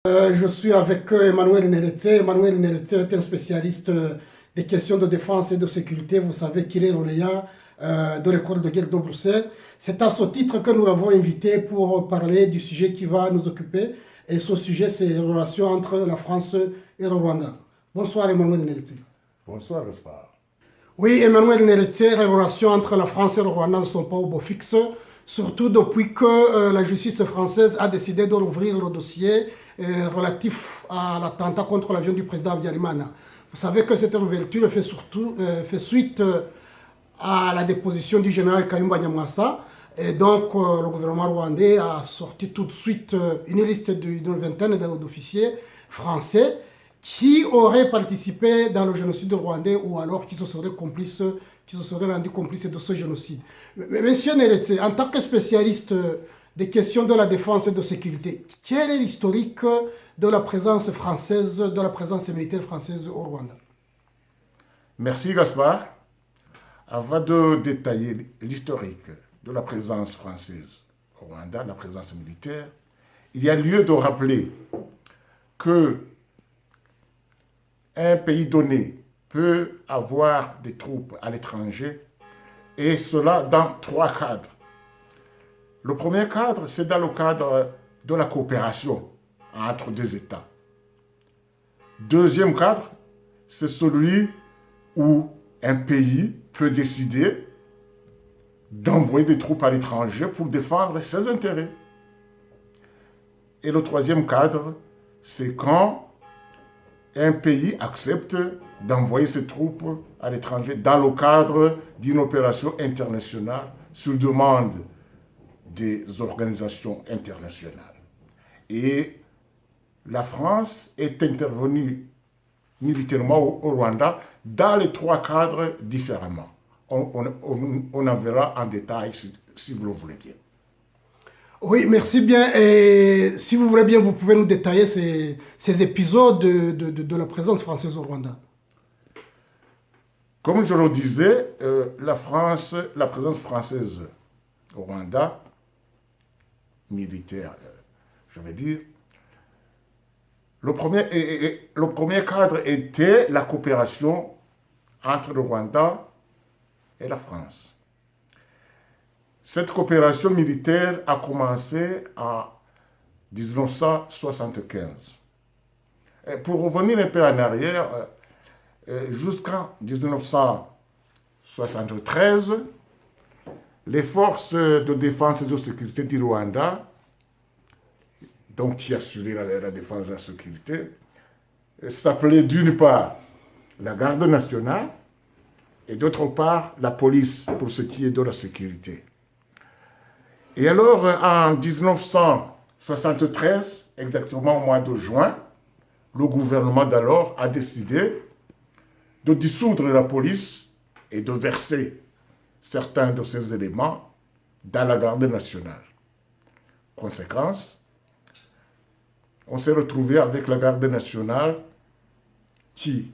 Je suis avec Emmanuel Neretse. Emmanuel Neretse est un spécialiste des questions de défense et de sécurité. Vous savez qu'il est lauréat de l'école de guerre de Bruxelles. C'est à ce titre que nous l'avons invité pour parler du sujet qui va nous occuper. Et ce sujet, c'est les relations entre la France et le Rwanda. Bonsoir Emmanuel Neretse. Bonsoir, Gaspard. Oui, Emmanuel Neretse, les relations entre la France et le Rwanda ne sont pas au beau fixe, surtout depuis que la justice française a décidé de rouvrir le dossier relatif à l'attentat contre l'avion du président Habyarimana. Vous savez que cette ouverture fait suite à la déposition du général Kayumba Nyamwasa. Et donc, le gouvernement rwandais a sorti tout de suite une liste d'une vingtaine d'officiers français qui auraient participé dans le génocide rwandais ou alors qui se seraient rendus complices de ce génocide. Monsieur Neretse, en tant que spécialiste des questions de la défense et de sécurité, quel est l'historique de la présence française, de la présence militaire française au Rwanda? Merci, Gaspard. Avant de détailler l'historique de la présence française au Rwanda, la présence militaire, il y a lieu de rappeler que un pays donné peut avoir des troupes à l'étranger, et cela dans trois cadres. Le premier cadre, c'est dans le cadre de la coopération entre deux États. Deuxième cadre, c'est celui où un pays peut décider d'envoyer des troupes à l'étranger pour défendre ses intérêts. Et le troisième cadre, c'est quand un pays accepte d'envoyer ses troupes à l'étranger dans le cadre d'une opération internationale sur demande des organisations internationales. Et la France est intervenue militairement au Rwanda dans les trois cadres différemment. On en verra en détail si vous le voulez bien. Oui, merci bien. Et si vous voulez bien, vous pouvez nous détailler ces épisodes de la présence française au Rwanda. Comme je le disais, la présence française au Rwanda, militaire, je vais dire, le premier cadre était la coopération entre le Rwanda et la France. Cette coopération militaire a commencé en 1975. Et pour revenir un peu en arrière, jusqu'en 1973, les forces de défense et de sécurité du Rwanda, donc qui assuraient la défense et la sécurité, s'appelaient d'une part la garde nationale et d'autre part la police pour ce qui est de la sécurité. Et alors, en 1973, exactement au mois de juin, le gouvernement d'alors a décidé de dissoudre la police et de verser certains de ces éléments dans la garde nationale. Conséquence, on s'est retrouvé avec la garde nationale qui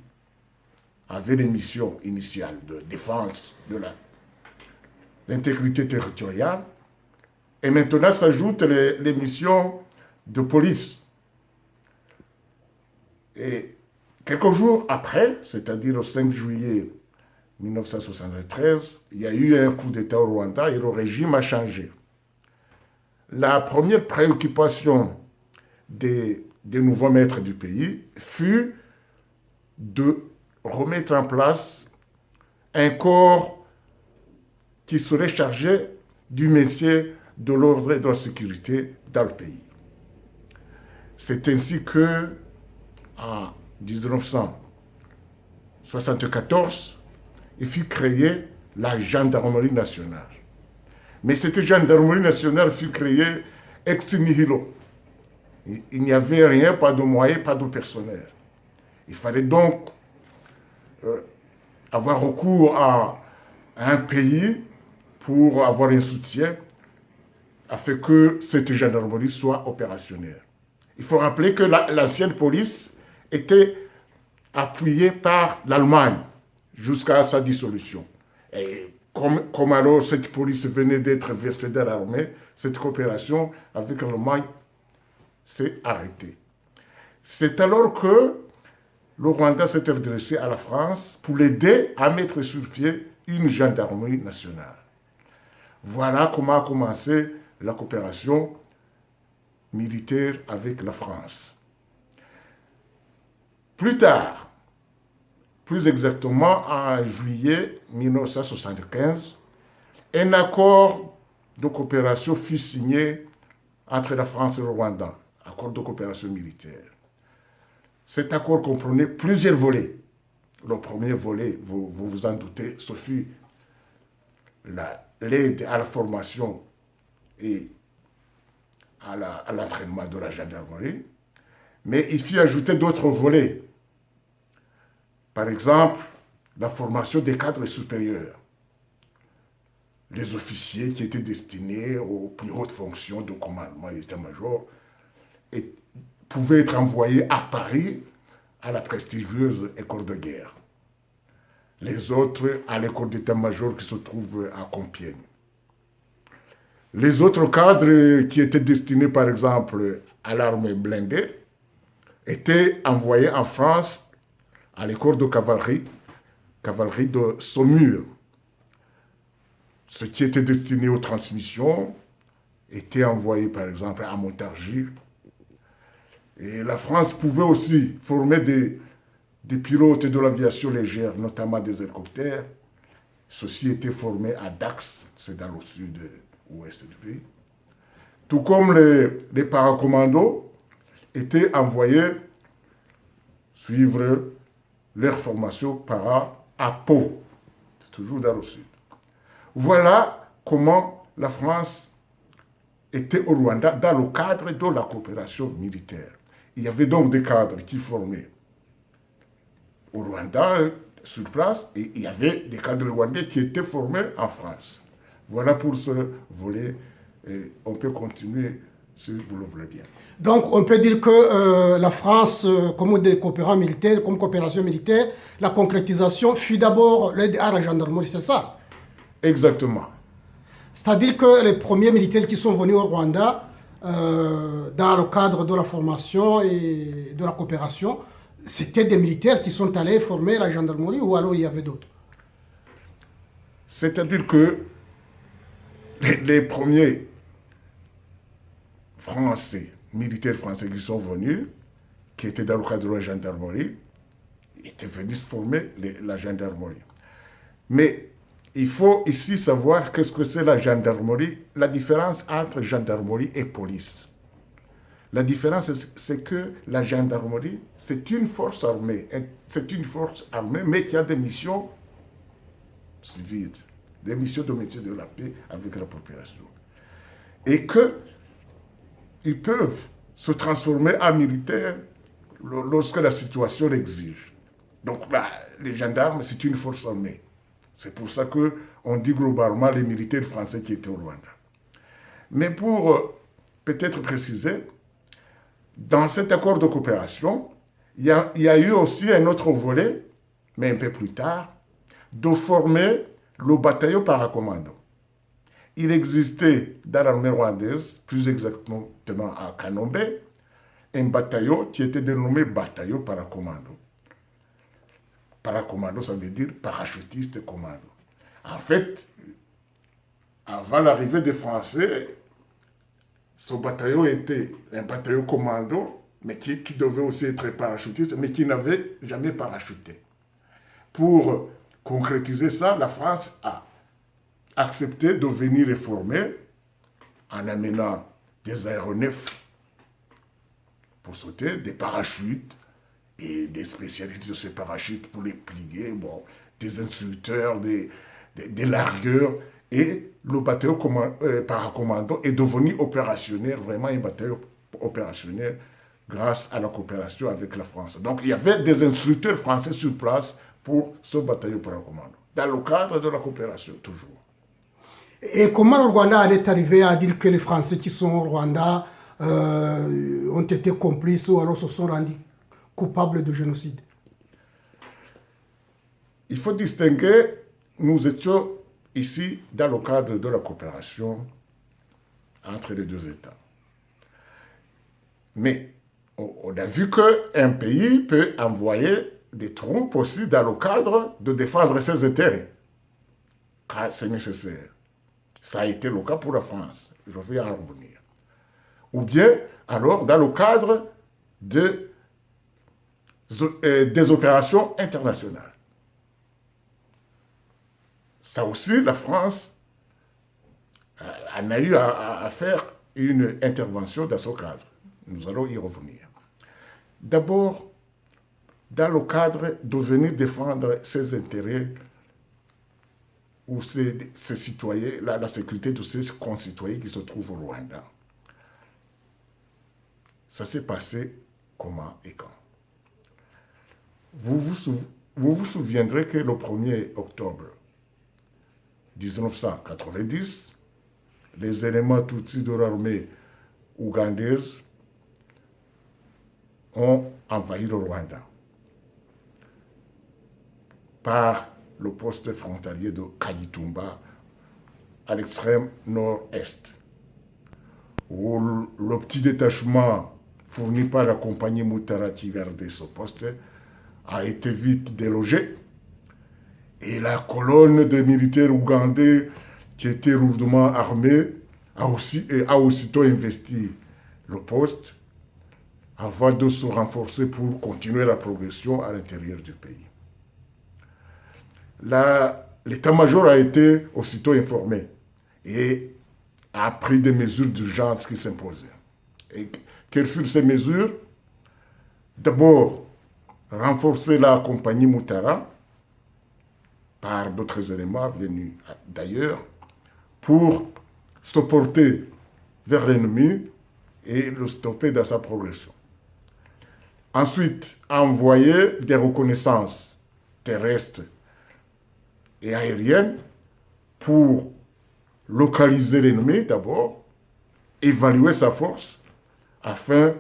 avait des missions initiales de défense de l'intégrité territoriale. Et maintenant s'ajoutent les missions de police. Et quelques jours après, c'est-à-dire le 5 juillet 1973, il y a eu un coup d'État au Rwanda et le régime a changé. La première préoccupation des nouveaux maîtres du pays fut de remettre en place un corps qui serait chargé du métier de l'ordre et de la sécurité dans le pays. C'est ainsi que, en 1974, il fut créé la gendarmerie nationale. Mais cette gendarmerie nationale fut créée ex nihilo. Il n'y avait rien, pas de moyens, pas de personnel. Il fallait donc avoir recours à un pays pour avoir un soutien afin que cette gendarmerie soit opérationnelle. Il faut rappeler que l'ancienne police était appuyée par l'Allemagne jusqu'à sa dissolution. Et comme alors cette police venait d'être versée dans l'armée, cette coopération avec l'Allemagne s'est arrêtée. C'est alors que le Rwanda s'est adressé à la France pour l'aider à mettre sur pied une gendarmerie nationale. Voilà comment a commencé la coopération militaire avec la France. Plus tard, plus exactement en juillet 1975, un accord de coopération fut signé entre la France et le Rwanda, accord de coopération militaire. Cet accord comprenait plusieurs volets. Le premier volet, vous vous en doutez, ce fut l'aide à la formation et à l'entraînement de la gendarmerie. Mais il fut ajouté d'autres volets. Par exemple, la formation des cadres supérieurs. Les officiers qui étaient destinés aux plus hautes fonctions de commandement et d'état-major pouvaient être envoyés à Paris à la prestigieuse école de guerre. Les autres à l'école d'état-major qui se trouve à Compiègne. Les autres cadres qui étaient destinés par exemple à l'armée blindée étaient envoyés en France à l'école de cavalerie de Saumur. Ceux qui étaient destinés aux transmissions étaient envoyés par exemple à Montargis. Et la France pouvait aussi former des pilotes de l'aviation légère, notamment des hélicoptères. Ceux-ci étaient formés à Dax, c'est dans le sud-ouest du pays. Tout comme les paracommandos étaient envoyés suivre leur formation à Pau, c'est toujours dans le sud. Voilà comment la France était au Rwanda dans le cadre de la coopération militaire. Il y avait donc des cadres qui formaient au Rwanda, sur place, et il y avait des cadres rwandais qui étaient formés en France. Voilà pour ce volet. Et on peut continuer si vous le voulez bien. Donc, on peut dire que la France, comme des coopérants militaires, comme coopération militaire, la concrétisation fut d'abord l'aide à la gendarmerie, c'est ça? Exactement. C'est-à-dire que les premiers militaires qui sont venus au Rwanda, dans le cadre de la formation et de la coopération, c'était des militaires qui sont allés former la gendarmerie ou alors il y avait d'autres? C'est-à-dire que les premiers Français, militaires français qui sont venus, qui étaient dans le cadre de la gendarmerie, étaient venus former la gendarmerie. Mais il faut ici savoir qu'est-ce que c'est la gendarmerie, la différence entre gendarmerie et police. La différence, c'est que la gendarmerie, c'est une force armée. C'est une force armée, mais qui a des missions civiles, des missions de métier de la paix avec la population. Et qu'ils peuvent se transformer en militaires lorsque la situation l'exige. Donc là, les gendarmes, c'est une force armée. C'est pour ça qu'on dit globalement les militaires français qui étaient au Rwanda. Mais pour peut-être préciser, dans cet accord de coopération, il y a eu aussi un autre volet, mais un peu plus tard, de former le bataillon paracommando. Il existait dans l'armée rwandaise, plus exactement à Kanombe, un bataillon qui était dénommé bataillon paracommando. Paracommando, ça veut dire parachutiste commando. En fait, avant l'arrivée des Français, ce bataillon était un bataillon commando, mais qui devait aussi être parachutiste, mais qui n'avait jamais parachuté. Pour concrétiser ça, la France a accepté de venir les former en amenant des aéronefs pour sauter, des parachutes et des spécialistes de ces parachutes pour les plier, des instructeurs, des largueurs. Et le bataillon paracommando est devenu opérationnel, vraiment un bataillon opérationnel grâce à la coopération avec la France. Donc il y avait des instructeurs français sur place pour ce bataillon paracommando, dans le cadre de la coopération toujours. Et comment le Rwanda en est arrivé à dire que les Français qui sont au Rwanda ont été complices ou alors se sont rendus coupables de génocide? Il faut distinguer, nous étions ici dans le cadre de la coopération entre les deux États. Mais on a vu qu'un pays peut envoyer des troupes aussi dans le cadre de défendre ses intérêts, quand c'est nécessaire. Ça a été le cas pour la France. Je vais en revenir. Ou bien, alors, dans le cadre des opérations internationales. Ça aussi, la France en a eu à faire une intervention dans ce cadre. Nous allons y revenir. D'abord, dans le cadre de venir défendre ses intérêts ou ses citoyens, la sécurité de ses concitoyens qui se trouvent au Rwanda. Ça s'est passé comment et quand? Vous vous souviendrez que le 1er octobre 1990, les éléments Tutsis de l'armée ougandaise ont envahi le Rwanda par le poste frontalier de Kagitumba à l'extrême nord-est, où le petit détachement fourni par la compagnie Mutara qui gardait ce poste a été vite délogé et la colonne de militaires ougandais qui était lourdement armée a aussitôt investi le poste avant de se renforcer pour continuer la progression à l'intérieur du pays. L'état-major a été aussitôt informé et a pris des mesures d'urgence qui s'imposaient. Et quelles furent ces mesures? D'abord, renforcer la compagnie Mutara par d'autres éléments venus d'ailleurs pour se porter vers l'ennemi et le stopper dans sa progression. Ensuite, envoyer des reconnaissances terrestres et aériennes pour localiser l'ennemi d'abord, évaluer sa force afin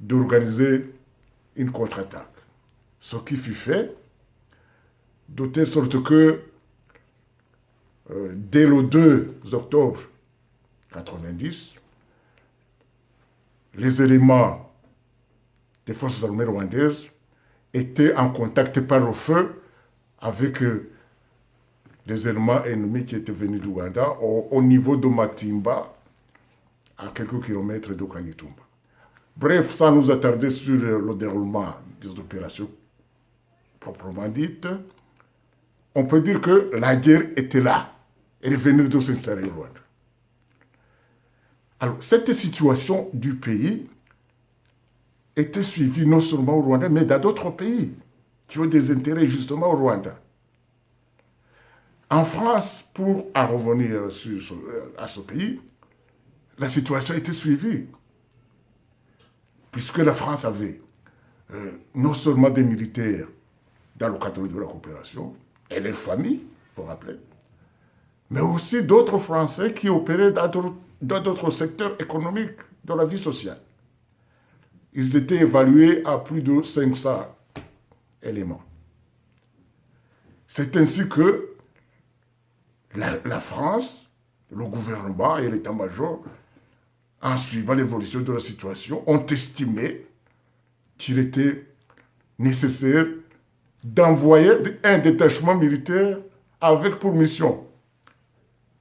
d'organiser une contre-attaque. Ce qui fut fait, de telle sorte que dès le 2 octobre 1990, les éléments des forces armées rwandaises étaient en contact par le feu avec les éléments ennemis qui étaient venus d'Ouganda au niveau de Matimba, à quelques kilomètres de Kagitumba. Bref, sans nous attarder sur le déroulement des opérations proprement dites, on peut dire que la guerre était là. Elle venait de s'installer au Rwanda. Alors, cette situation du pays était suivie non seulement au Rwanda, mais dans d'autres pays qui ont des intérêts justement au Rwanda. En France, pour en revenir à ce pays, la situation était suivie, puisque la France avait non seulement des militaires dans le cadre de la coopération, et leurs familles, il faut rappeler, mais aussi d'autres Français qui opéraient dans d'autres secteurs économiques de la vie sociale. Ils étaient évalués à plus de 500 éléments. C'est ainsi que la France, le gouvernement et l'état-major, en suivant l'évolution de la situation, ont estimé qu'il était nécessaire d'envoyer un détachement militaire avec pour mission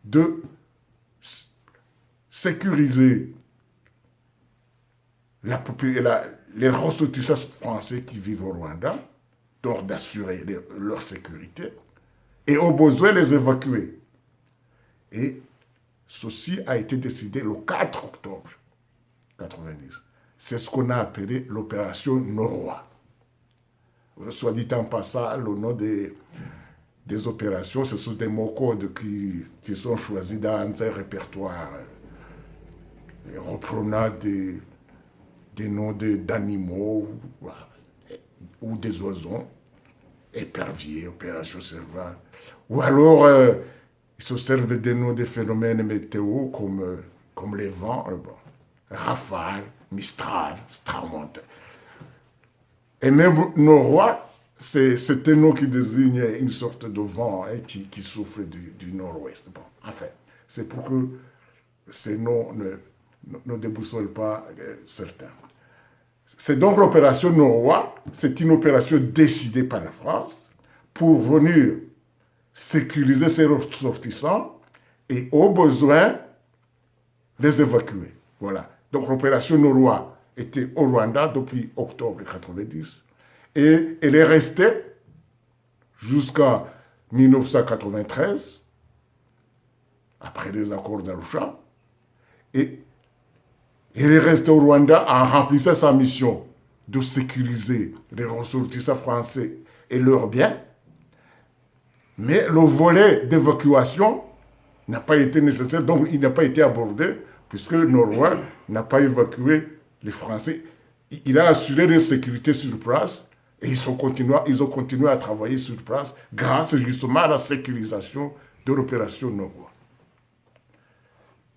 de sécuriser les ressortissants français qui vivent au Rwanda, donc d'assurer leur sécurité, et au besoin les évacuer. Et ceci a été décidé le 4 octobre 1990. C'est ce qu'on a appelé l'opération Noroa. Soit dit en passant, le nom des opérations, ce sont des mots-codes qui sont choisis dans un répertoire reprenant des noms d'animaux ou des oiseaux, épervier, opération serval. Ou alors, ils se servent des noms des phénomènes météo comme les vents, Rafale, Mistral, Stramonte. Et même Noroa, c'est un nom qui désigne une sorte de vent qui souffle du nord-ouest. Bon, enfin, c'est pour que ces noms ne déboussolent pas certains. C'est donc l'opération Noroi, c'est une opération décidée par la France pour venir sécuriser ses ressortissants et au besoin les évacuer. Voilà. Donc l'opération Noroi était au Rwanda depuis octobre 90 et elle est restée jusqu'à 1993, après les accords d'Arusha, et elle est restée au Rwanda en remplissant sa mission de sécuriser les ressortissants français et leurs biens. Mais le volet d'évacuation n'a pas été nécessaire, donc il n'a pas été abordé, puisque Noroi n'a pas évacué les Français. Il a assuré la sécurité sur place, et ils ont continué à travailler sur place grâce justement à la sécurisation de l'opération Noroi.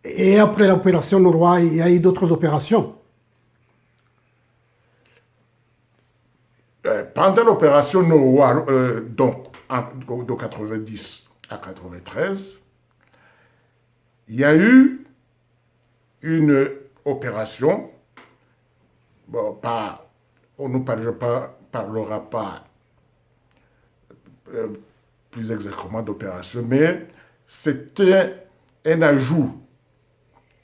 Et après l'opération Noroi, il y a eu d'autres opérations. Pendant l'opération Noroi, donc de 90 à 93, il y a eu une opération, bon, on ne parlera pas plus exactement d'opération, mais c'était un ajout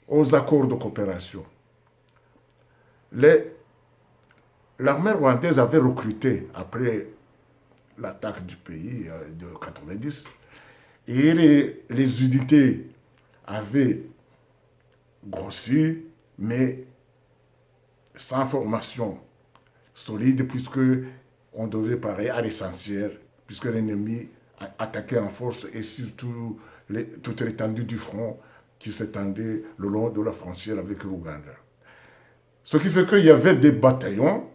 aux accords de coopération. L'armée rwandaise avait recruté, après l'attaque du pays de 90, et les unités avaient grossi, mais sans formation solide, puisque on devait parer à l'essentiel, puisque l'ennemi attaquait en force et surtout toute l'étendue du front qui s'étendait le long de la frontière avec l'Ouganda. Ce qui fait qu'il y avait des bataillons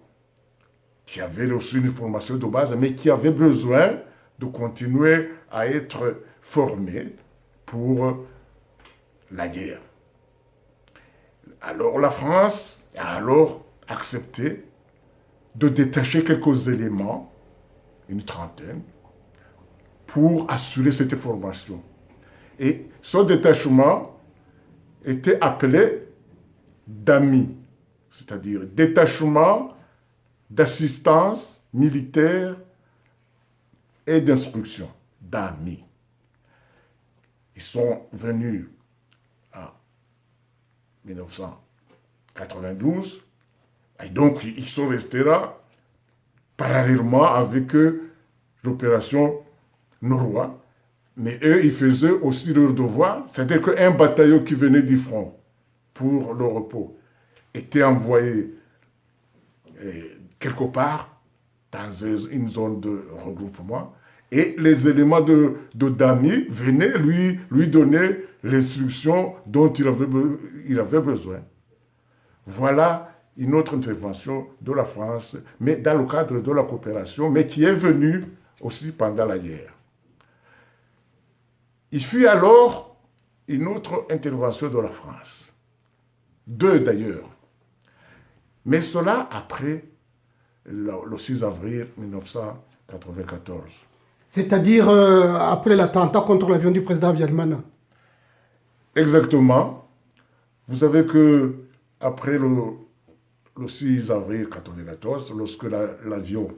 qui avaient reçu une formation de base, mais qui avaient besoin de continuer à être formés pour la guerre. Alors la France a accepté de détacher quelques éléments, une trentaine, pour assurer cette formation. Et ce détachement était appelé DAMI, c'est-à-dire détachement d'assistance militaire et d'instruction, DAMI. Ils sont venus en 1992, et donc ils sont restés là, parallèlement avec l'opération Noroi. Mais eux, ils faisaient aussi leur devoir, c'est-à-dire qu'un bataillon qui venait du front pour le repos était envoyé quelque part dans une zone de regroupement, et les éléments de DAMI venaient lui donner l'instruction dont il avait besoin. Voilà une autre intervention de la France, mais dans le cadre de la coopération, mais qui est venue aussi pendant la guerre. Il fut alors une autre intervention de la France. Deux d'ailleurs. Mais cela après le 6 avril 1994. C'est-à-dire après l'attentat contre l'avion du président Habyarimana. Exactement. Vous savez que après le 6 avril 1994, lorsque l'avion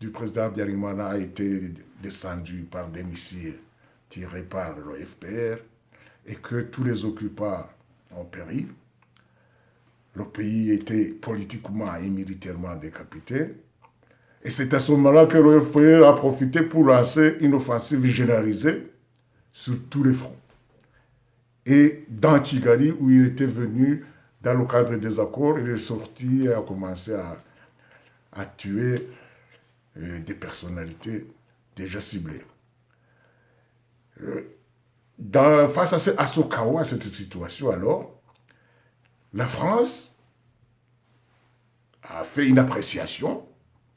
du président Habyarimana a été descendu par des missiles tirés par le FPR et que tous les occupants ont péri, le pays était politiquement et militairement décapité. Et c'est à ce moment-là que le FPR a profité pour lancer une offensive généralisée sur tous les fronts. Et dans Kigali, où il était venu dans le cadre des accords, il est sorti et a commencé à tuer des personnalités déjà ciblées. Face à ce chaos, à cette situation, alors, la France a fait une appréciation,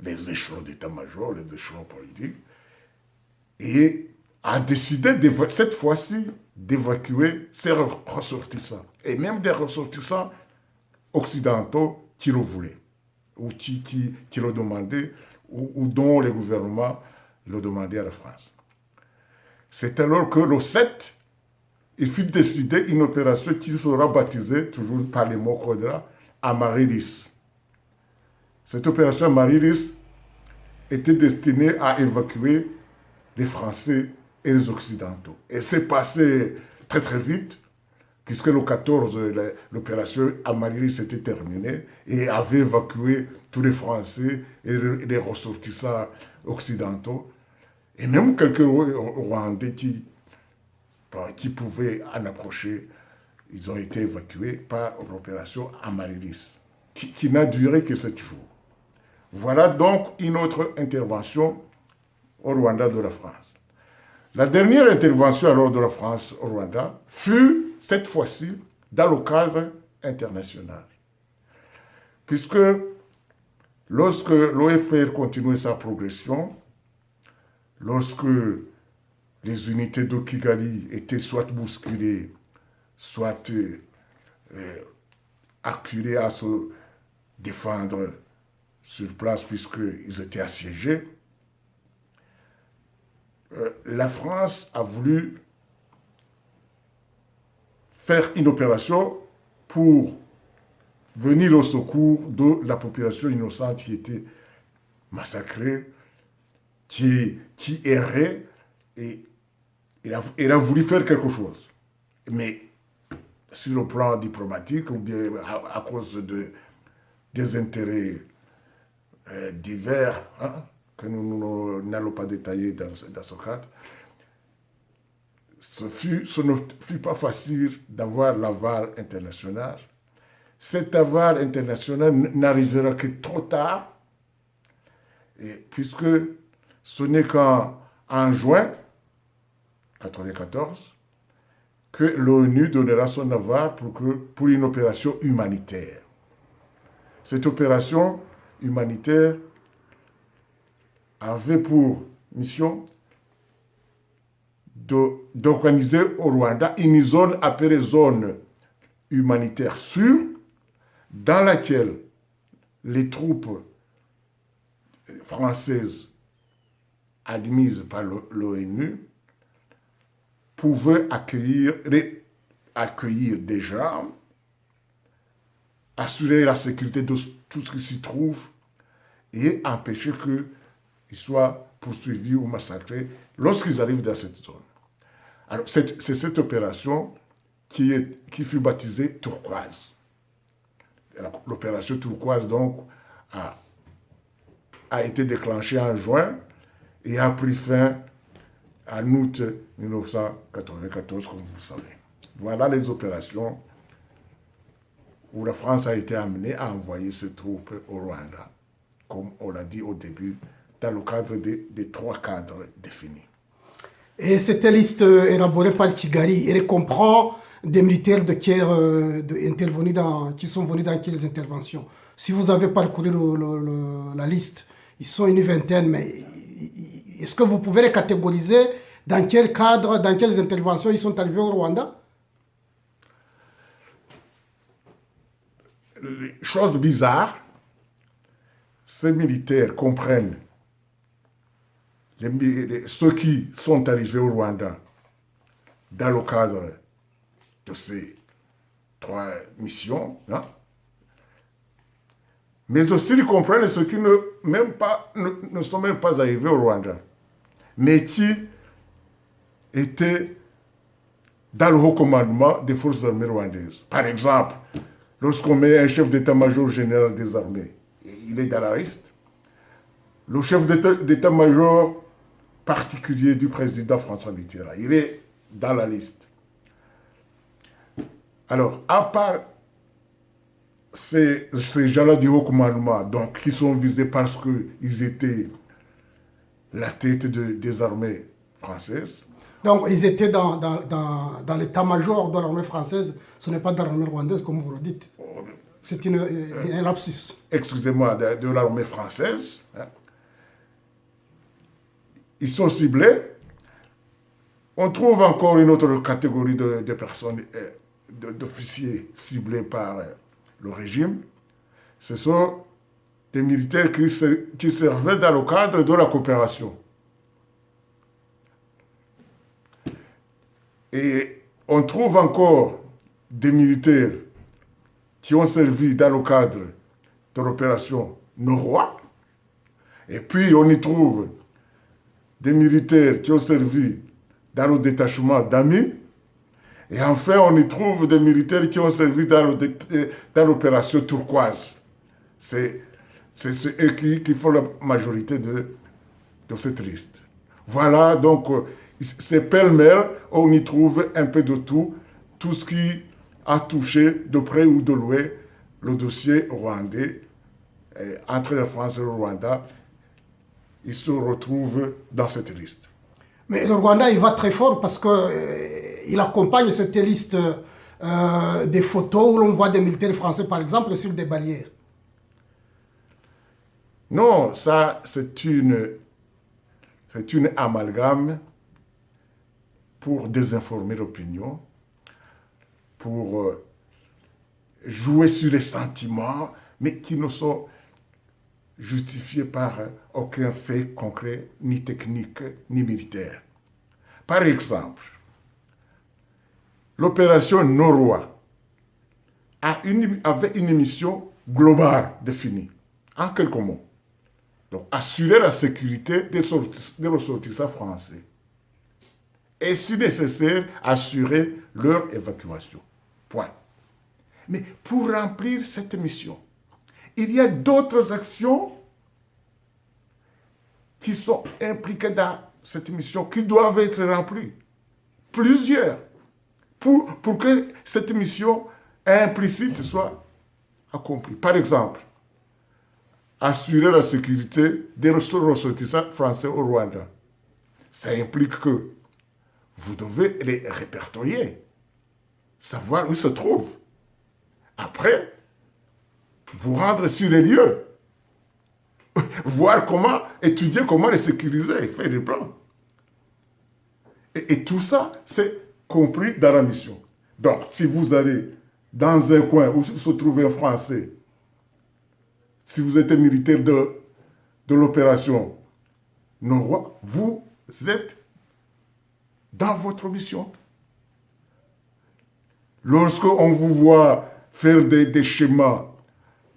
les échelons d'état-major, les échelons politiques, et a décidé cette fois-ci d'évacuer ses ressortissants, et même des ressortissants occidentaux qui le voulaient, ou qui le demandaient, ou dont les gouvernements le demandaient à la France. C'est alors que le 7, il fut décidé une opération qui sera baptisée, toujours par les mots Kodra, Amaryllis. Cette opération Amaryllis était destinée à évacuer les Français et les Occidentaux. Et c'est passé très très vite, puisque le 14, l'opération Amaryllis était terminée et avait évacué tous les Français et les ressortissants occidentaux. Et même quelques Rwandais qui pouvaient en approcher, ils ont été évacués par l'opération Amaryllis, qui n'a duré que 7 jours. Voilà donc une autre intervention au Rwanda de la France. La dernière intervention alors de la France au Rwanda fut, cette fois-ci, dans le cadre international. Puisque lorsque l'OFPR continuait sa progression, lorsque les unités de Kigali étaient soit bousculées, soit acculées à se défendre sur place puisqu'ils étaient assiégés, la France a voulu faire une opération pour venir au secours de la population innocente qui était massacrée, qui errait, et il a voulu faire quelque chose. Mais sur le plan diplomatique, ou bien à cause des intérêts divers, hein, que nous n'allons pas détailler dans ce cadre, ce ne fut pas facile d'avoir l'aval international. Cet aval international n'arrivera que trop tard, puisque ce n'est qu'en juin 1994 que l'ONU donnera son aval pour une opération humanitaire. Cette opération humanitaire avait pour mission d'organiser au Rwanda une zone appelée zone humanitaire sûre, dans laquelle les troupes françaises admises par l'ONU pouvaient accueillir des gens, assurer la sécurité de tout ce qui s'y trouve et empêcher qu'ils soient poursuivis ou massacrés lorsqu'ils arrivent dans cette zone. Alors, c'est cette opération qui fut baptisée Turquoise. L'opération Turquoise, donc, a été déclenchée en juin et a pris fin en août 1994, comme vous savez. Voilà les opérations où la France a été amenée à envoyer ses troupes au Rwanda, comme on l'a dit au début, dans le cadre des 3 cadres définis. Et cette liste élaborée par Kigali, elle comprend des militaires qui sont venus dans quelles interventions. Si vous avez parcouru la liste, ils sont une vingtaine, mais est-ce que vous pouvez les catégoriser dans quel cadre, dans quelles interventions ils sont arrivés au Rwanda? Chose bizarre, ces militaires comprennent ceux qui sont arrivés au Rwanda dans le cadre de ces 3 missions, hein, mais aussi ils comprennent ceux qui ne sont même pas arrivés au Rwanda, mais qui étaient dans le haut commandement des forces armées rwandaises. Par exemple, lorsqu'on met un chef d'état-major général des armées, il est dans la liste. Le chef d'état-major particulier du président François Mitterrand, il est dans la liste. Alors, à part ces gens-là du haut commandement, donc, qui sont visés parce qu'ils étaient la tête des armées françaises. Donc, ils étaient dans l'état-major de l'armée française, ce n'est pas dans l'armée rwandaise, comme vous le dites. C'est un lapsus. Excusez-moi, de l'armée française. Hein. Ils sont ciblés. On trouve encore une autre catégorie de personnes, d'officiers ciblés par le régime. Ce sont des militaires qui servaient dans le cadre de la coopération. Et on trouve encore des militaires qui ont servi dans le cadre de l'opération norrois. Et puis, on y trouve des militaires qui ont servi dans le détachement d'Ami. Et enfin, on y trouve des militaires qui ont servi dans l'opération turquoise. C'est eux qui font la majorité de cette liste. Voilà, donc, c'est pêle-mêle, on y trouve un peu de tout ce qui a touché de près ou de loin le dossier rwandais. Et entre la France et le Rwanda, il se retrouve dans cette liste. Mais le Rwanda, il va très fort parce qu'il accompagne cette liste des photos où l'on voit des militaires français, par exemple, sur des barrières. Non, ça, c'est une amalgame pour désinformer l'opinion, pour jouer sur les sentiments, mais qui ne sont justifiés par aucun fait concret, ni technique, ni militaire. Par exemple, l'opération Norrois avait une mission globale définie, en quelques mots. Donc, assurer la sécurité des ressortissants français. Et si nécessaire, assurer leur évacuation. Point. Mais pour remplir cette mission, il y a d'autres actions qui sont impliquées dans cette mission, qui doivent être remplies. Plusieurs. Pour que cette mission implicite soit accomplie. Par exemple, assurer la sécurité des ressortissants français au Rwanda. Ça implique que vous devez les répertorier, savoir où ils se trouvent. Après, vous rendre sur les lieux, voir étudier comment les sécuriser, faire des plans. Et tout ça, c'est compris dans la mission. Donc, si vous allez dans un coin où se trouve un Français, si vous êtes un militaire de l'opération Norrois, vous êtes dans votre mission. Lorsqu'on vous voit faire des schémas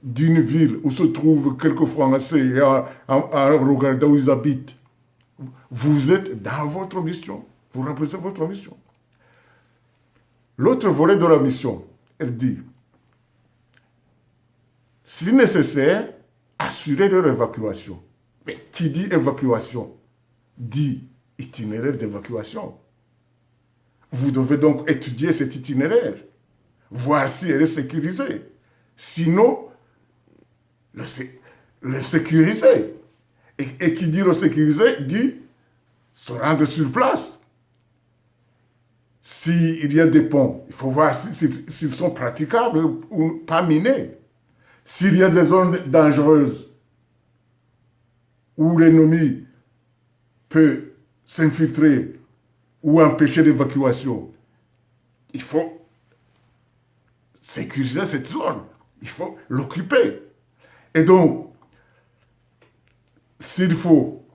d'une ville où se trouvent quelques Français et en regardant où ils habitent, vous êtes dans votre mission. Vous remplissez votre mission. L'autre volet de la mission, elle dit, si nécessaire, assurer leur évacuation. Mais qui dit évacuation dit itinéraire d'évacuation. Vous devez donc étudier cet itinéraire, voir si elle est sécurisée. Sinon, le sécuriser. Et qui dit le sécuriser dit se rendre sur place. S'il y a des ponts, il faut voir s'ils sont praticables ou pas minés. S'il y a des zones dangereuses où l'ennemi peut s'infiltrer ou empêcher l'évacuation, il faut sécuriser cette zone. Il faut l'occuper. Et donc, s'il faut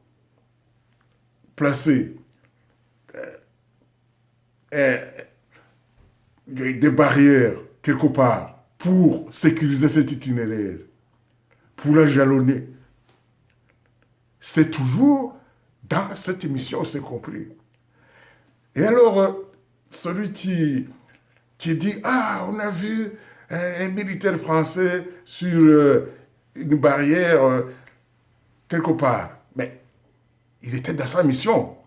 placer des barrières quelque part pour sécuriser cet itinéraire, pour la jalonner, c'est toujours dans cette émission, c'est compris. Et alors, celui qui dit « Ah, on a vu un militaire français sur une barrière quelque part. » Mais il était dans sa mission.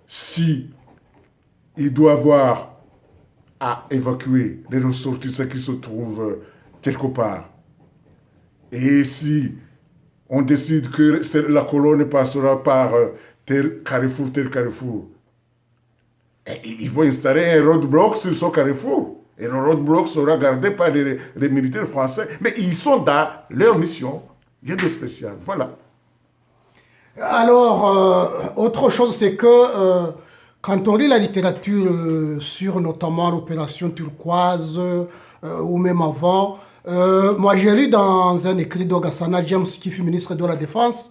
Si il doit avoir à évacuer les ressortissants qui se trouvent quelque part, et si on décide que la colonne passera par tel carrefour, et ils vont installer un roadblock sur ce carrefour. Et le roadblock sera gardé par les militaires français. Mais ils sont dans leur mission. Rien de spécial. Voilà. Alors, autre chose, c'est que quand on lit la littérature sur notamment l'opération turquoise, ou même avant, moi j'ai lu dans un écrit d'Ogassana James, qui fut ministre de la Défense,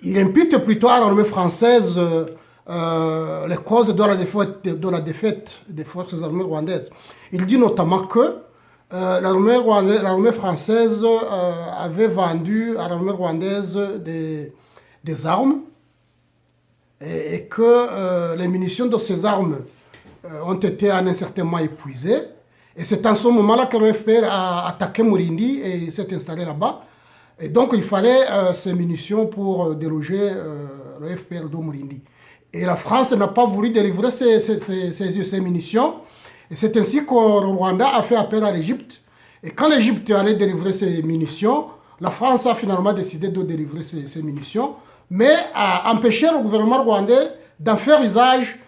il impute plutôt à l'armée française les causes de la défaite des forces armées rwandaises. Il dit notamment que l'armée française avait vendu à l'armée rwandaise des armes et que les munitions de ces armes ont été en un certain moment épuisées. Et c'est en ce moment-là que le FPR a attaqué Murindi et s'est installé là-bas. Et donc, il fallait ces munitions pour déloger le FPR de Murindi. Et la France n'a pas voulu délivrer ces munitions. Et c'est ainsi que le Rwanda a fait appel à l'Égypte. Et quand l'Égypte allait délivrer ses munitions, la France a finalement décidé de délivrer ces munitions, mais a empêché le gouvernement rwandais d'en faire usage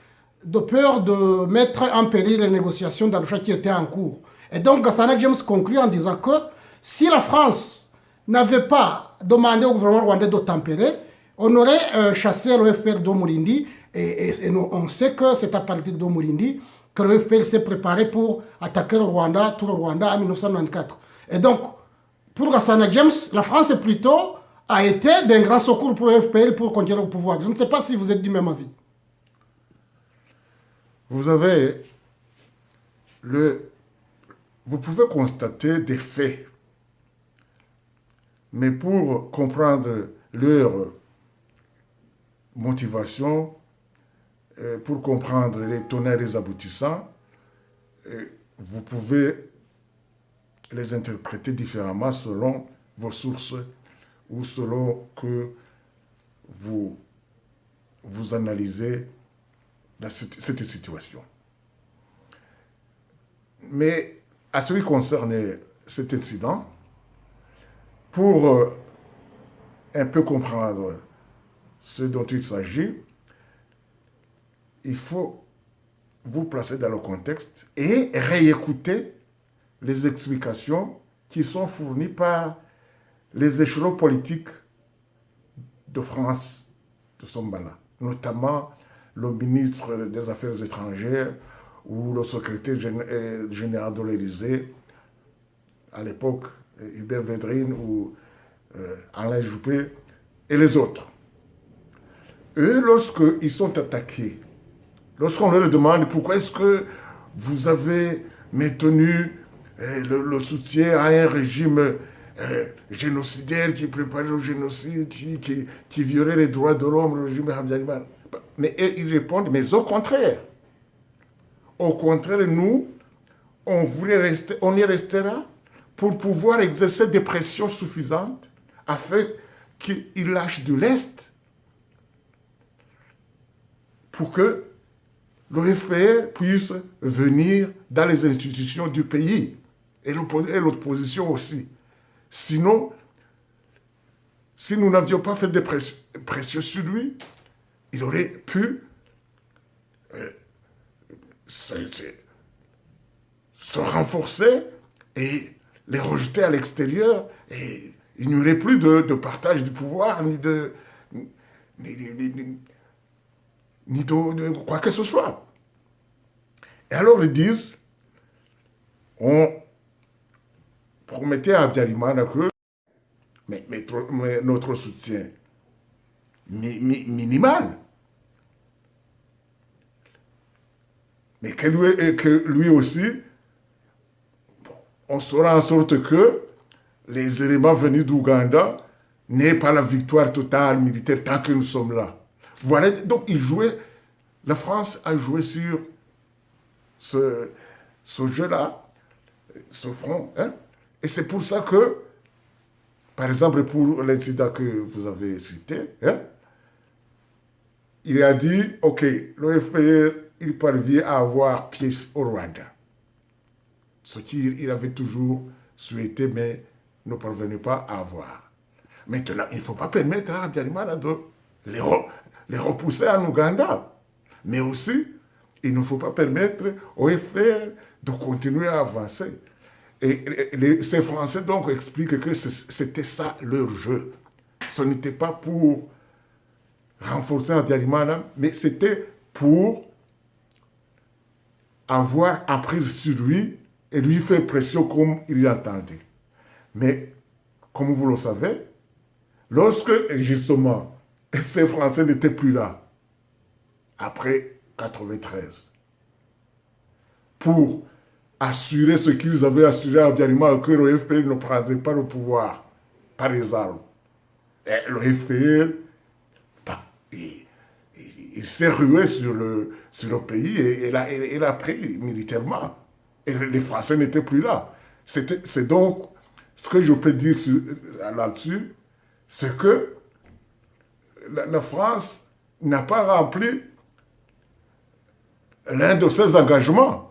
de peur de mettre en péril les négociations d'Arusha qui étaient en cours. Et donc Gasana James conclut en disant que si la France n'avait pas demandé au gouvernement rwandais de tempérer, on aurait chassé le FPR d'Omurindi et on sait que c'est à partir d'Omurindi que le FPR s'est préparé pour attaquer le Rwanda, tout le Rwanda en 1994. Et donc, pour Gasana James, la France plutôt a été d'un grand secours pour le FPR pour conquérir le pouvoir. Je ne sais pas si vous êtes du même avis. Vous pouvez constater des faits, mais pour comprendre leur motivation, pour comprendre les tenants et les aboutissants, vous pouvez les interpréter différemment selon vos sources ou selon que vous analysez cette situation. Mais à ce qui concerne cet incident, pour un peu comprendre ce dont il s'agit, il faut vous placer dans le contexte et réécouter les explications qui sont fournies par les échelons politiques de France de ce moment-là, notamment le ministre des Affaires étrangères ou le secrétaire général de l'Élysée, à l'époque, Hubert Védrine ou Alain Juppé, et les autres. Eux, lorsqu'ils sont attaqués, lorsqu'on leur demande pourquoi est-ce que vous avez maintenu le soutien à un régime génocidaire qui préparait le génocide, qui violait les droits de l'homme, le régime Habyarimana. Mais ils répondent, mais au contraire. Au contraire, nous, on y restera pour pouvoir exercer des pressions suffisantes afin qu'ils lâchent de l'Est pour que le FPR puisse venir dans les institutions du pays et l'opposition aussi. Sinon, si nous n'avions pas fait des pressions sur lui, il aurait pu se renforcer et les rejeter à l'extérieur, et il n'y aurait plus de partage du pouvoir, ni de quoi que ce soit. Et alors ils disent, on promettait à Habyarimana que mais notre soutien minimal, mais que lui aussi, on fera en sorte que les éléments venus d'Ouganda n'aient pas la victoire totale militaire tant que nous sommes là. Voilà, donc la France a joué sur ce jeu-là, ce front, hein? Et c'est pour ça que, par exemple, pour l'incident que vous avez cité, hein, il a dit, ok, le FPR, il parvient à avoir pied au Rwanda. Ce qu'il avait toujours souhaité, mais ne parvenait pas à avoir. Maintenant, il ne faut pas permettre à Habyarimana de les repousser en Ouganda. Mais aussi, il ne faut pas permettre au FPR de continuer à avancer. Et ces Français donc expliquent que c'était ça leur jeu. Ce n'était pas pour renforcer Habyarimana, mais c'était pour avoir apprise sur lui et lui faire pression comme il l'entendait. Mais, comme vous le savez, lorsque, justement, ces Français n'étaient plus là, après 1993, pour assurer ce qu'ils avaient assuré à Habyarimana, que le FPR ne prendrait pas le pouvoir par les armes. Et le FPR, bah, il s'est rué sur le pays et il a pris militairement. Et les Français n'étaient plus là. C'est donc, ce que je peux dire là-dessus, c'est que la France n'a pas rempli l'un de ses engagements.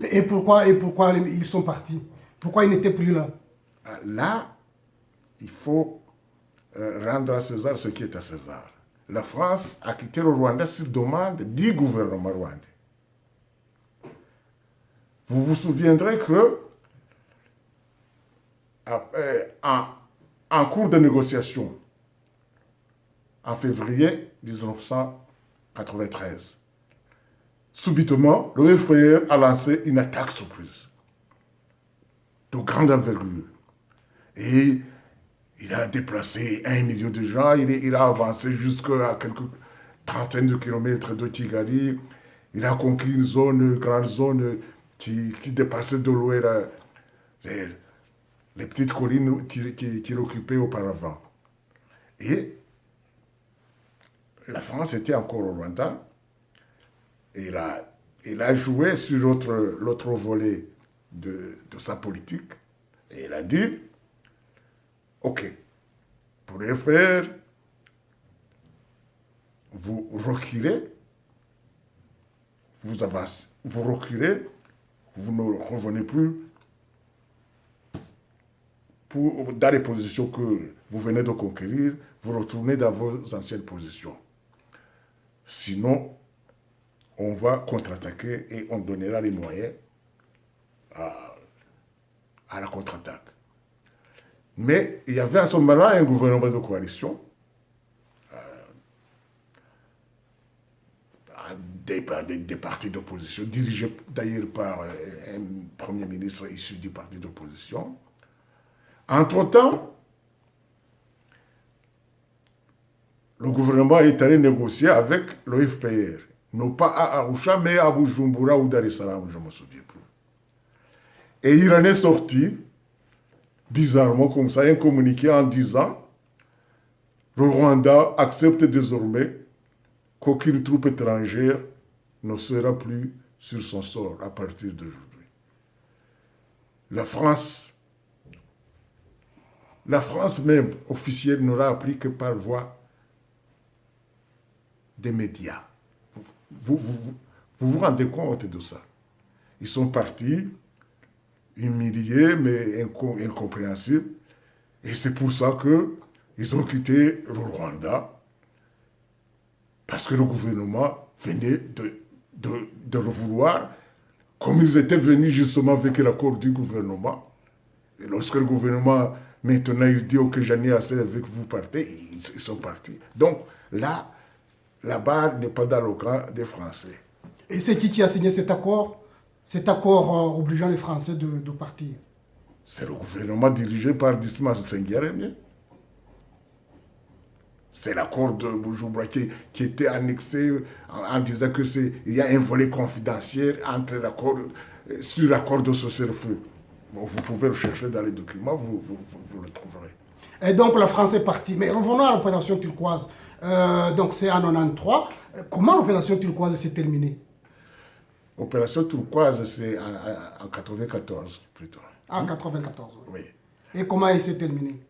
Et pourquoi ils sont partis? Pourquoi ils n'étaient plus là? Là, il faut rendre à César ce qui est à César. La France a quitté le Rwanda sur demande du gouvernement rwandais. Vous vous souviendrez que en cours de négociation, en février 1993, subitement, le FPR a lancé une attaque surprise de grande envergure. Et il a déplacé 1 million de gens, il a avancé jusqu'à quelques trentaines de kilomètres de Kigali. Il a conquis une grande zone qui dépassait de loin les petites collines qu'il occupait auparavant. Et la France était encore au Rwanda. Et il a joué sur l'autre volet de sa politique. Et il a dit, OK, pour les FPR, vous reculez, vous avancez, vous reculez, vous ne revenez plus dans les positions que vous venez de conquérir, vous retournez dans vos anciennes positions. Sinon, on va contre-attaquer et on donnera les moyens à la contre-attaque. Mais il y avait à ce moment-là un gouvernement de coalition, des partis d'opposition, dirigés d'ailleurs par un premier ministre issu du parti d'opposition. Entre-temps, le gouvernement est allé négocier avec le FPR. Non pas à Arusha, mais à Bujumbura ou Dar es Salaam, je ne me souviens plus. Et il en est sorti, bizarrement comme ça, un communiqué en disant le Rwanda accepte désormais qu'aucune troupe étrangère ne sera plus sur son sort à partir d'aujourd'hui. La France même, officielle, n'aura appris que par voie des médias. Vous vous rendez compte de ça? Ils sont partis, humiliés, mais incompréhensibles. Et c'est pour ça qu'ils ont quitté le Rwanda, parce que le gouvernement venait de le vouloir, comme ils étaient venus justement avec l'accord du gouvernement. Et lorsque le gouvernement, maintenant, il dit « Ok, j'en ai assez avec vous, partez », ils sont partis. Donc là, la barre n'est pas dans le camp des Français. Et c'est qui a signé cet accord? Cet accord obligeant les Français de partir? C'est le gouvernement dirigé par Dismas Sengiaremye. C'est l'accord de Bujumbura qui était annexé en disant qu'il y a un volet confidentiel sur l'accord de cessez-le-feu. Bon, vous pouvez le chercher dans les documents, vous le trouverez. Et donc la France est partie. Mais revenons à l'opération turquoise. Donc c'est en 93. Comment l'opération turquoise s'est terminée? L'opération turquoise, c'est en 94 plutôt. En 94, oui. Et comment elle s'est terminée?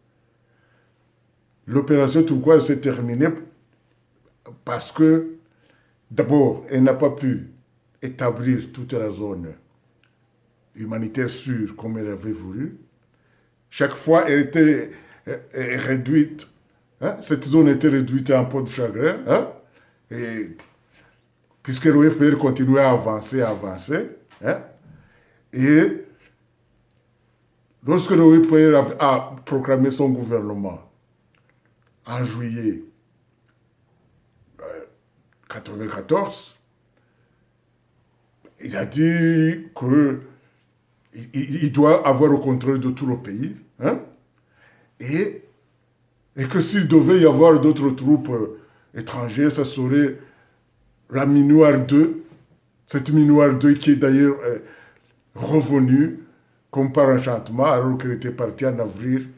L'opération turquoise s'est terminée parce que, d'abord, elle n'a pas pu établir toute la zone humanitaire sûre comme elle avait voulu. Chaque fois, elle était réduite. Cette zone était réduite en peau de chagrin. Et puisque le FPR continuait à avancer. Et lorsque le FPR a proclamé son gouvernement en juillet 1994, il a dit qu'il doit avoir le contrôle de tout le pays. Et que s'il devait y avoir d'autres troupes étrangères, ça serait la Minuar 2, cette Minuar 2 qui est d'ailleurs revenue comme par enchantement alors qu'elle était partie en avril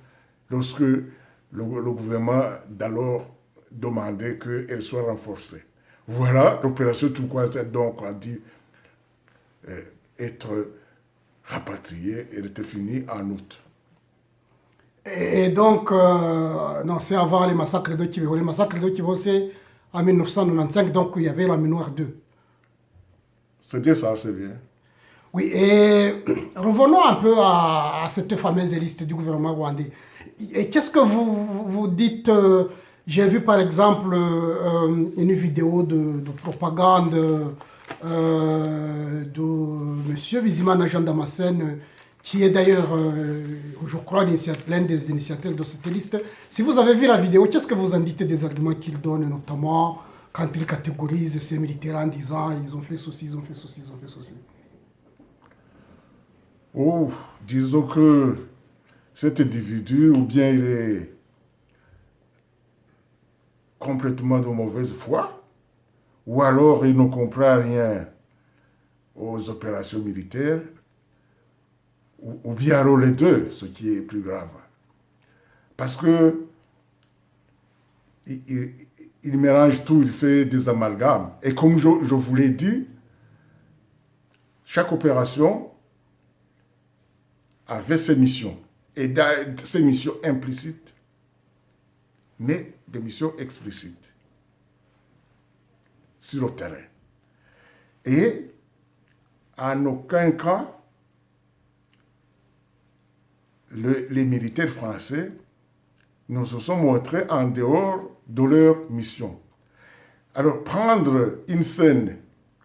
lorsque le gouvernement d'alors demandait qu'elle soit renforcée. Voilà, l'opération Turquoise donc a dit être rapatriée. Elle était finie en août. Et donc, non, c'est avant les massacres de Kibeho. Les massacres de Kibeho, c'est en 1995, donc il y avait la Mémoire 2. C'est bien ça, c'est bien. Oui, et revenons un peu à cette fameuse liste du gouvernement rwandais. Et qu'est-ce que vous dites j'ai vu par exemple une vidéo de propagande de M. Bizimana Jean Damascène, qui est d'ailleurs, je crois, l'un des initiateurs de cette liste. Si vous avez vu la vidéo, qu'est-ce que vous en dites des arguments qu'il donne, notamment quand il catégorise ces militaires en disant ils ont fait ceci, ils ont fait ceci, ils ont fait ceci? Oh, disons que cet individu, ou bien il est complètement de mauvaise foi, ou alors il ne comprend rien aux opérations militaires, ou bien alors les deux, ce qui est plus grave. Parce que il mélange tout, il fait des amalgames. Et comme je vous l'ai dit, chaque opération avait ses missions. Et ses missions implicites, mais des missions explicites sur le terrain. Et en aucun cas, les militaires français ne se sont montrés en dehors de leur mission. Alors, prendre une scène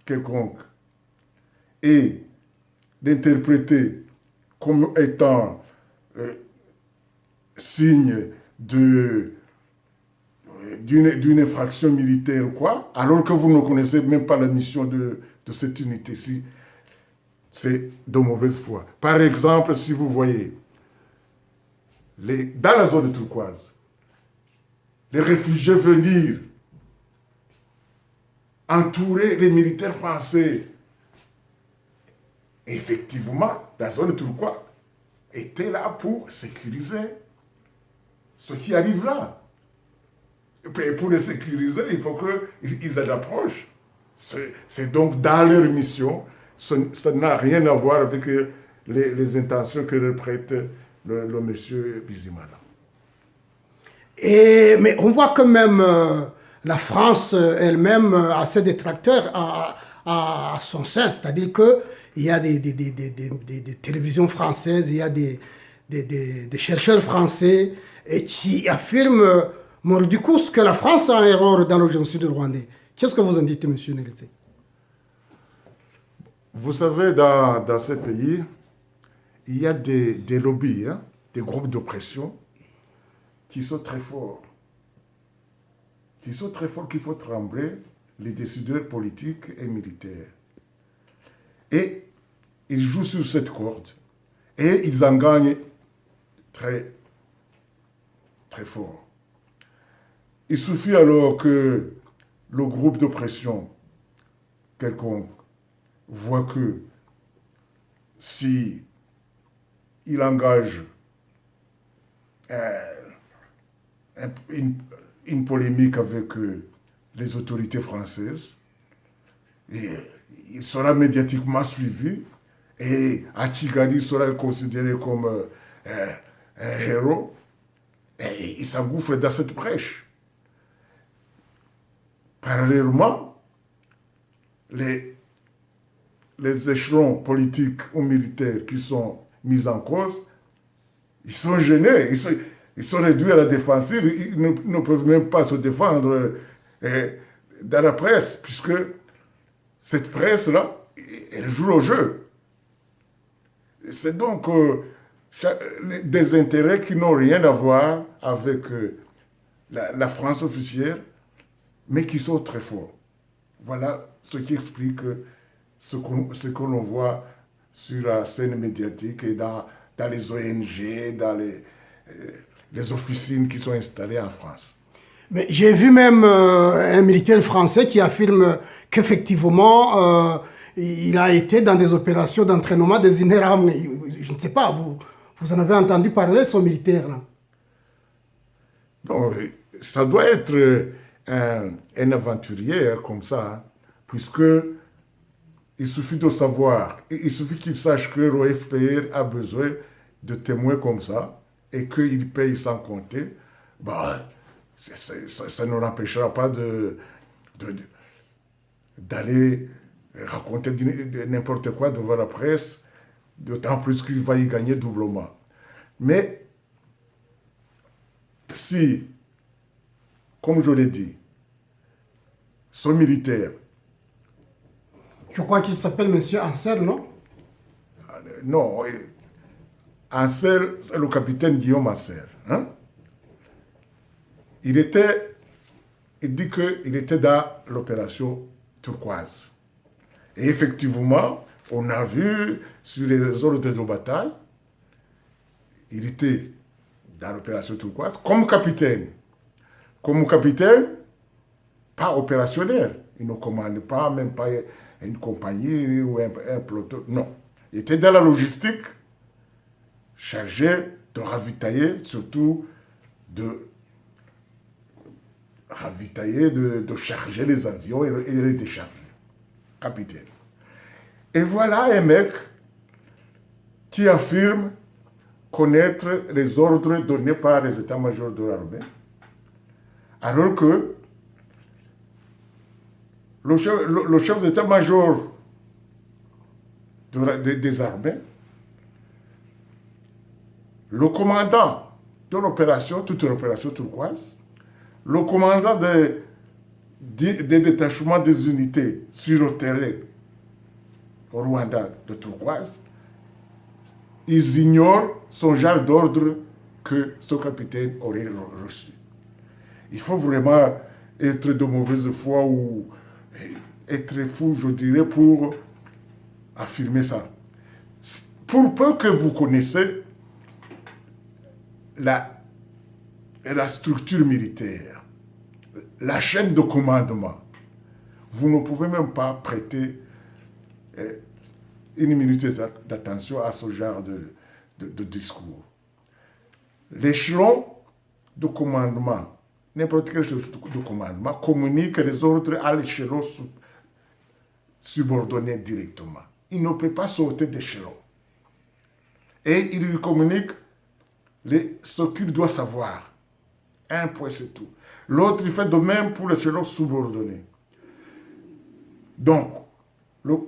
quelconque et l'interpréter comme étant signe d'une infraction militaire ou quoi, alors que vous ne connaissez même pas la mission de cette unité-ci, c'est de mauvaise foi. Par exemple, si vous voyez, dans la zone turquoise, les réfugiés venir entourer les militaires français, effectivement, la zone turquoise était là pour sécuriser ce qui arrive là. Et pour les sécuriser, il faut qu'ils aient l'approche. C'est donc dans leur mission, ça n'a rien à voir avec les intentions que prête le monsieur Bizimana. Mais on voit quand même la France elle-même a ses détracteurs à son sein, c'est-à-dire qu'il y a des télévisions françaises, il y a des chercheurs français et qui affirment mordicus que la France a un erreur dans le génocide rwandais. Qu'est-ce que vous en dites, M. Nérité? Vous savez, dans ces pays, il y a des lobbies, hein, des groupes d'oppression qui sont très forts. Qui sont très forts, qu'il faut trembler les décideurs politiques et militaires. Et ils jouent sur cette corde. Et ils en gagnent très, très fort. Il suffit alors que le groupe d'oppression quelconque voit que si il engage une polémique avec les autorités françaises, et il sera médiatiquement suivi, et à Kigali, il sera considéré comme un héros, et il s'engouffre dans cette brèche. Parallèlement, les échelons politiques ou militaires qui sont mis en cause, ils sont gênés, ils sont réduits à la défensive, ils ne peuvent même pas se défendre dans la presse, puisque cette presse-là, elle joue au jeu. C'est donc des intérêts qui n'ont rien à voir avec la France officielle, mais qui sont très forts. Voilà ce qui explique ce que l'on voit sur la scène médiatique et dans les ONG, dans les officines qui sont installées en France. Mais j'ai vu même un militaire français qui affirme qu'effectivement, il a été dans des opérations d'entraînement des INERAM. Je ne sais pas, vous en avez entendu parler, son militaire là? Donc, ça doit être un aventurier comme ça, hein, puisque il suffit de savoir, il suffit qu'il sache que l'OFPR a besoin de témoins comme ça et qu'il paye sans compter. Bah, ça ne l'empêchera pas d'aller raconter n'importe quoi devant la presse, d'autant plus qu'il va y gagner doublement. Mais si, comme je l'ai dit, son militaire, Je crois qu'il s'appelle Monsieur Ansel, non? non, Ansel, c'est le capitaine Guillaume Ansel, hein? Il dit qu'il était dans l'opération turquoise. Et effectivement, on a vu sur les ordres de bataille, il était dans l'opération turquoise comme capitaine. Comme capitaine, pas opérationnel. Il ne commande pas, même pas une compagnie ou un peloton. Non. Il était dans la logistique, chargé de ravitailler, surtout de ravitailler, de charger les avions et les décharger. Capitaine. Et voilà un mec qui affirme connaître les ordres donnés par les états-majors de l'armée, alors que le chef d'état-major des armées, le commandant de l'opération, toute l'opération turquoise, le commandant des détachements des unités sur le terrain au Rwanda de turquoise, ils ignorent son genre d'ordre que ce capitaine aurait reçu. Il faut vraiment être de mauvaise foi ou être fou, je dirais, pour affirmer ça. Pour peu que vous connaissez la structure militaire, la chaîne de commandement, vous ne pouvez même pas prêter une minute d'attention à ce genre de discours. L'échelon de commandement, n'importe quel échelon de commandement, communique les ordres à l'échelon subordonné directement. Il ne peut pas sauter d'échelon. Et il lui communique ce qu'il doit savoir. Un point, c'est tout. L'autre, il fait de même pour l'échelon subordonné. Donc,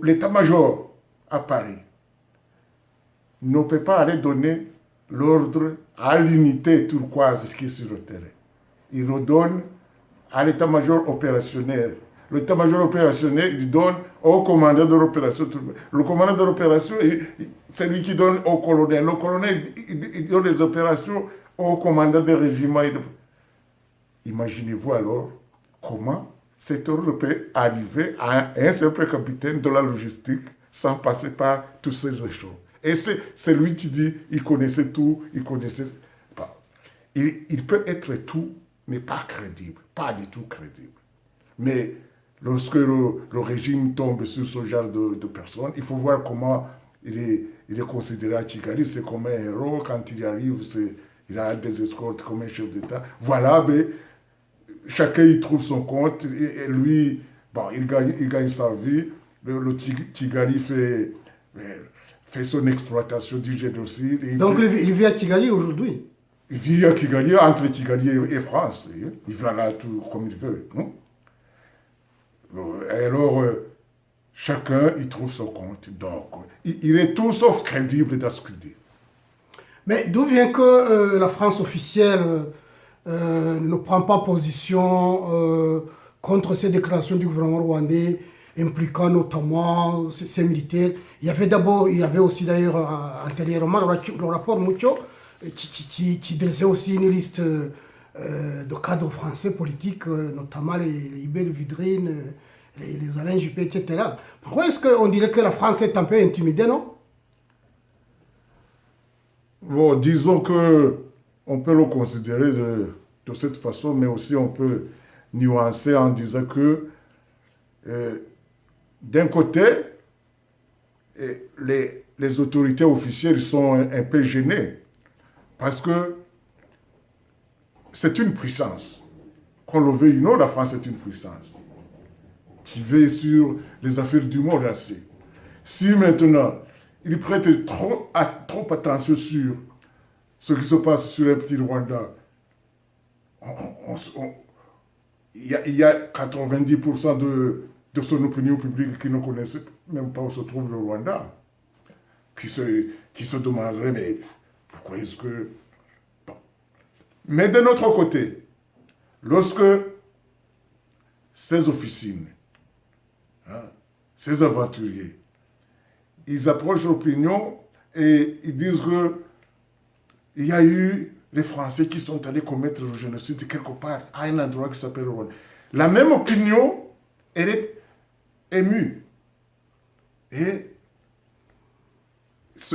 l'état-major à Paris ne peut pas aller donner l'ordre à l'unité turquoise qui est sur le terrain. Il le donne à l'état-major opérationnel. L'état-major opérationnel, il donne au commandant de l'opération. Le commandant de l'opération, c'est lui qui donne au colonel. Le colonel, il donne les opérations au commandant des régiments. Imaginez-vous alors comment cet ordre peut arriver à un simple capitaine de la logistique sans passer par tous ces échelons. Et c'est lui qui dit, il connaissait tout, il connaissait pas. Il peut être tout, mais pas crédible, pas du tout crédible. Mais lorsque le régime tombe sur ce genre de personnes, il faut voir comment il est considéré à Kigali. C'est comme un héros, quand il y arrive, il a des escortes comme un chef d'État. Voilà, mais chacun y trouve son compte, et lui, bon, il gagne sa vie. Le Kigali fait son exploitation du génocide. Donc il vit à Kigali aujourd'hui? Il vit à Kigali, entre Kigali et France. Il va là tout comme il veut. Non? Et alors, chacun y trouve son compte. Donc, il est tout sauf crédible dans ce qu'il dit. Mais d'où vient que la France officielle ne prend pas position contre ces déclarations du gouvernement rwandais impliquant notamment ces militaires? Il y avait aussi d'ailleurs antérieurement le rapport Mucho qui dressait aussi une liste de cadres français politiques, notamment les Ibé de Vidrine, les Alain Juppé, etc. Pourquoi est-ce qu'on dirait que la France est un peu intimidée, non? Bon, disons que on peut le considérer de cette façon, mais aussi on peut nuancer en disant que d'un côté, les autorités officielles sont un peu gênées parce que c'est une puissance. Qu'on le veuille ou non, la France est une puissance qui veille sur les affaires du monde entier. Si maintenant, il prête trop attention sur ce qui se passe sur le petit Rwanda, il y a 90% de son opinion publique qui ne connaissent même pas où se trouve le Rwanda, qui se demanderaient, mais pourquoi est-ce que... Bon. Mais de notre côté, lorsque ces officines, ces aventuriers, ils approchent l'opinion et ils disent qu'il y a eu les Français qui sont allés commettre le génocide quelque part, à un endroit qui s'appelle Rwanda. La même opinion, elle est émue. Et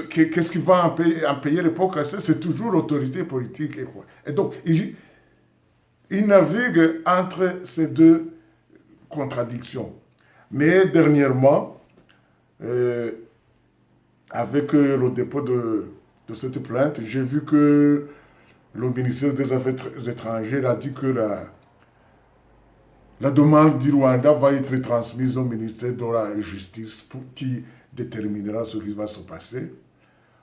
qu'est-ce qui va en payer les pots cassés? C'est toujours l'autorité politique. Et donc, il navigue entre ces deux contradictions. Mais dernièrement, avec le dépôt de cette plainte, j'ai vu que le ministère des Affaires étrangères a dit que la demande du Rwanda va être transmise au ministère de la Justice qui déterminera ce qui va se passer.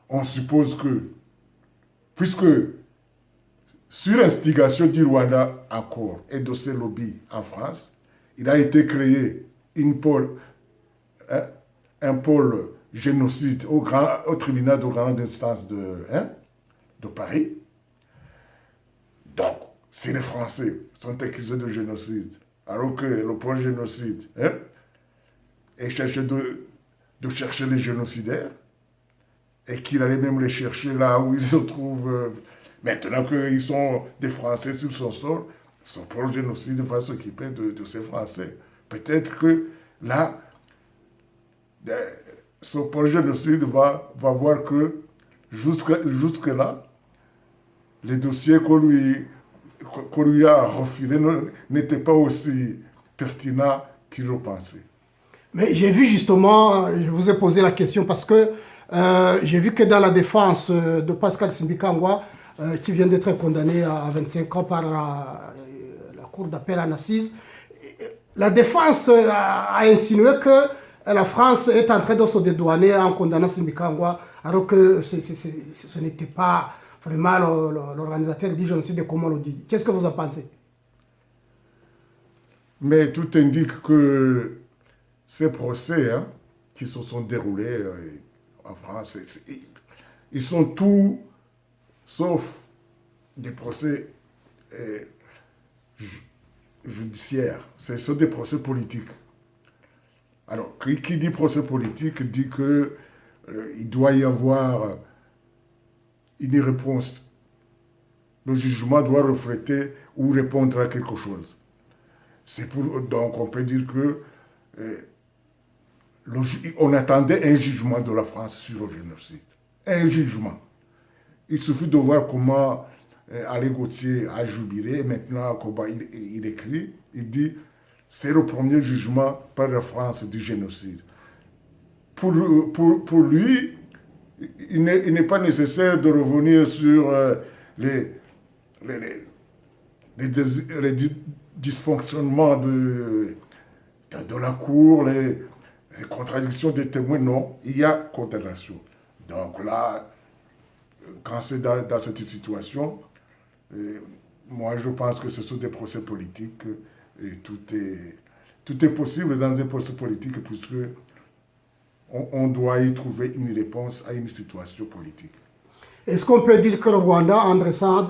On suppose que, puisque sur instigation du Rwanda encore et de ses lobbies en France, il a été créé un pôle génocide au tribunal de grande instance de Paris. Donc, si les Français sont accusés de génocide, alors que le pôle génocide est cherché de chercher les génocidaires, et qu'il allait même les chercher là où ils se trouvent, maintenant qu'ils sont des Français sur son sol, son pôle génocide va s'occuper de ces Français. Peut-être que là, son pôle génocide va voir que jusque-là, les dossiers qu'on lui a refilés n'étaient pas aussi pertinents qu'il le pensait. Mais j'ai vu justement, je vous ai posé la question parce que j'ai vu que dans la défense de Pascal Simbikangwa, qui vient d'être condamné à 25 ans par la Cour d'appel en assise, la défense a insinué que la France est en train de se dédouaner en condamnant Simbikangwa, alors que ce n'était pas vraiment l'organisateur du génocide comme on le dit. Qu'est-ce que vous en pensez? Mais tout indique que ces procès qui se sont déroulés en France, ils sont tous, sauf des procès judiciaires, ce sont des procès politiques. Alors, qui dit procès politique dit qu'il doit y avoir une réponse. Le jugement doit refléter ou répondre à quelque chose. Donc, on peut dire que on attendait un jugement de la France sur le génocide. Un jugement. Il suffit de voir comment Alain Gauthier a jubilé. Maintenant, comment il écrit, il dit c'est le premier jugement par la France du génocide. Pour lui, il n'est pas nécessaire de revenir sur les dysfonctionnements de la Cour, les contradictions des témoins. Non, il y a condamnation. Donc là, quand c'est dans cette situation, moi je pense que ce sont des procès politiques et tout est possible dans un procès politique puisque on doit y trouver une réponse à une situation politique. Est-ce qu'on peut dire que le Rwanda, en dressant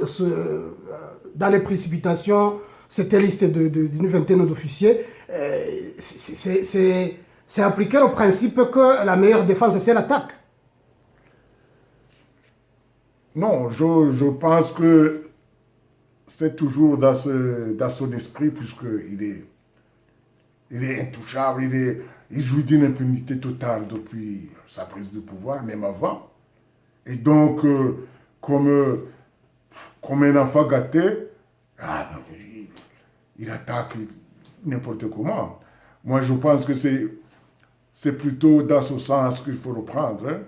dans les précipitations cette liste d'une vingtaine d'officiers, c'est appliquer le principe que la meilleure défense, c'est l'attaque? Non, je pense que c'est toujours dans son esprit, puisqu'il est intouchable, il jouit d'une impunité totale depuis sa prise de pouvoir, même avant. Et donc, comme un enfant gâté, il attaque n'importe comment. Moi, je pense que c'est plutôt dans ce sens qu'il faut le prendre. Hein.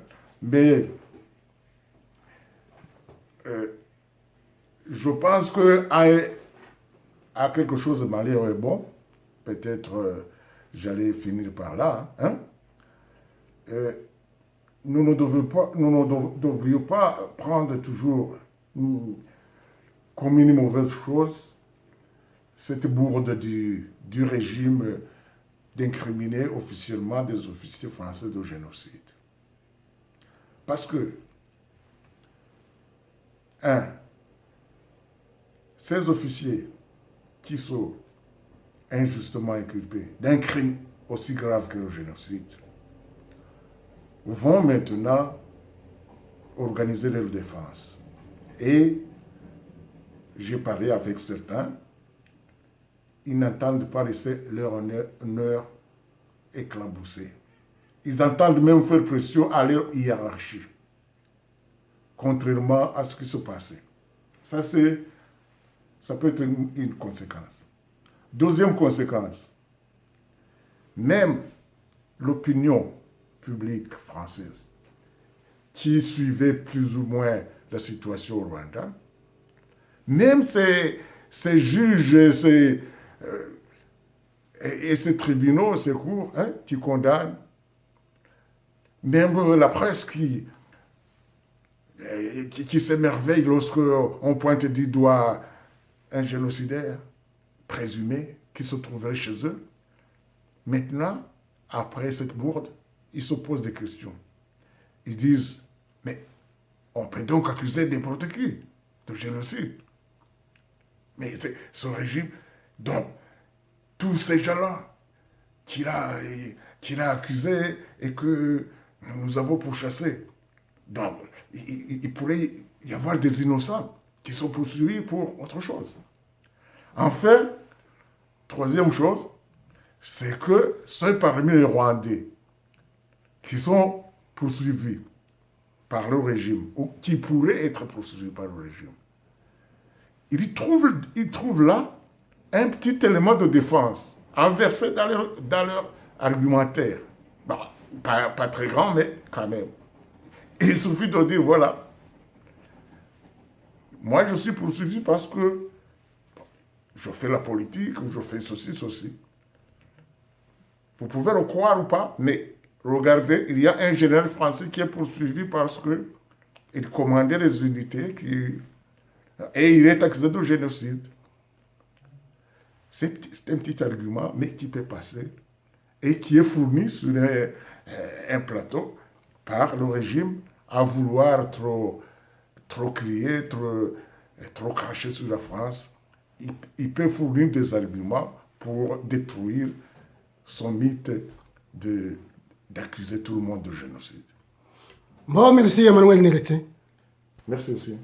Mais je pense qu'à quelque chose de malheureux, bon, peut-être j'allais finir par là, hein. Nous ne devrions pas prendre toujours comme une mauvaise chose cette bourde du régime d'incriminer officiellement des officiers français de génocide. Parce que, ces officiers qui sont injustement inculpés d'un crime aussi grave que le génocide vont maintenant organiser leur défense. Et j'ai parlé avec certains, ils n'entendent pas laisser leur honneur éclabousser. Ils entendent même faire pression à leur hiérarchie, contrairement à ce qui se passait. Ça peut être une conséquence. Deuxième conséquence, même l'opinion publique française qui suivait plus ou moins la situation au Rwanda, même ces juges et ces tribunaux, ces cours, hein, qui condamnent, même la presse qui s'émerveille lorsqu'on pointe du doigt un génocidaire présumé qui se trouverait chez eux. Maintenant, après cette bourde, ils se posent des questions. Ils disent, mais on peut donc accuser n'importe qui de génocide. Mais ce régime, donc, tous ces gens-là qu'il a accusés et que nous avons pourchassés, donc, il pourrait y avoir des innocents qui sont poursuivis pour autre chose. Enfin, troisième chose, c'est que ceux parmi les Rwandais qui sont poursuivis par le régime ou qui pourraient être poursuivis par le régime, ils trouvent là un petit élément de défense inversé dans leur argumentaire. Bon, pas très grand, mais quand même. Il suffit de dire, voilà, moi je suis poursuivi parce que je fais la politique, je fais ceci. Vous pouvez le croire ou pas, mais regardez, il y a un général français qui est poursuivi parce qu'il commandait les unités et il est accusé de génocide. C'est un petit argument, mais qui peut passer et qui est fourni sur un plateau par le régime à vouloir trop crier, trop cracher sur la France. Il peut fournir des arguments pour détruire son mythe d'accuser tout le monde de génocide. Bon, merci Emmanuel Nerete. Merci aussi.